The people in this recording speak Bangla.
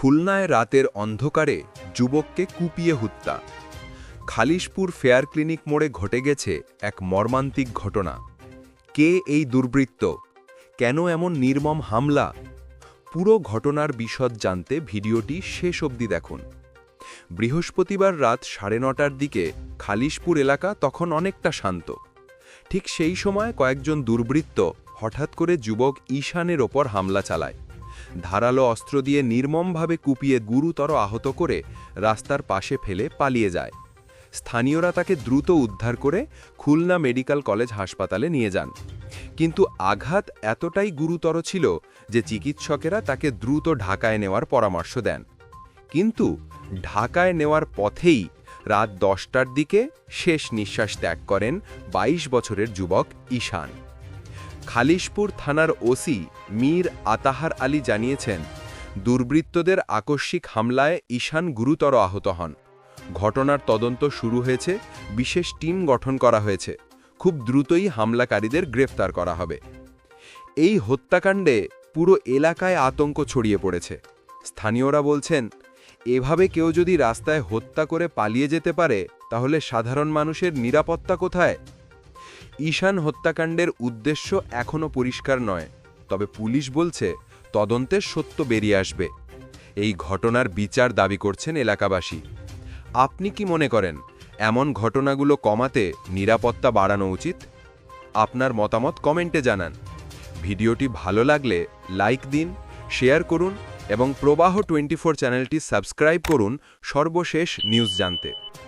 খুলনায় রাতের অন্ধকারে যুবককে কুপিয়ে হত্যা। খালিশপুর ফেয়ার ক্লিনিক মোড়ে ঘটে গেছে এক মর্মান্তিক ঘটনা। কে এই দুর্বৃত্ত? কেন এমন নির্মম হামলা? পুরো ঘটনার বিশদ জানতে ভিডিওটি শেষ অবধি দেখুন। বৃহস্পতিবার রাত 9:30টার দিকে খালিশপুর এলাকা তখন অনেকটা শান্ত। ঠিক সেই সময় কয়েকজন দুর্বৃত্ত হঠাৎ করে যুবক ঈশানের ওপর হামলা চালায়। ধারালো অস্ত্র দিয়ে নির্মমভাবে কুপিয়ে গুরুতর আহত করে রাস্তার পাশে ফেলে পালিয়ে যায়। স্থানীয়রা তাকে দ্রুত উদ্ধার করে খুলনা মেডিকেল কলেজ হাসপাতালে নিয়ে যান, কিন্তু আঘাত এতটাই গুরুতর ছিল যে চিকিৎসকেরা তাকে দ্রুত ঢাকায় নেওয়ার পরামর্শ দেন। কিন্তু ঢাকায় নেওয়ার পথেই রাত 10টার দিকে শেষ নিঃশ্বাস ত্যাগ করেন 22 বছরের যুবক ঈশান। খালিশপুর থানার ওসি মীর আতাহার আলী জানিয়েছেন, দুর্বৃত্তদের আকস্মিক হামলায় ঈশান গুরুতর আহত হন। ঘটনার তদন্ত শুরু হয়েছে, বিশেষ টিম গঠন করা হয়েছে। খুব দ্রুতই হামলাকারীদের গ্রেফতার করা হবে। এই হত্যাকাণ্ডে পুরো এলাকায় আতঙ্ক ছড়িয়ে পড়েছে। স্থানীয়রা বলছেন, এভাবে কেউ যদি রাস্তায় হত্যা করে পালিয়ে যেতে পারে, তাহলে সাধারণ মানুষের নিরাপত্তা কোথায়? ঈশান হত্যাকাণ্ডের উদ্দেশ্য এখনও পরিষ্কার নয়, তবে পুলিশ বলছে তদন্তের সত্য বেরিয়ে আসবে। এই ঘটনার বিচার দাবি করছেন এলাকাবাসী। আপনি কি মনে করেন এমন ঘটনাগুলো কমাতে নিরাপত্তা বাড়ানো উচিত? আপনার মতামত কমেন্টে জানান। ভিডিওটি ভালো লাগলে লাইক দিন, শেয়ার করুন এবং প্রবাহ 24 চ্যানেলটি সাবস্ক্রাইব করুন সর্বশেষ নিউজ জানতে।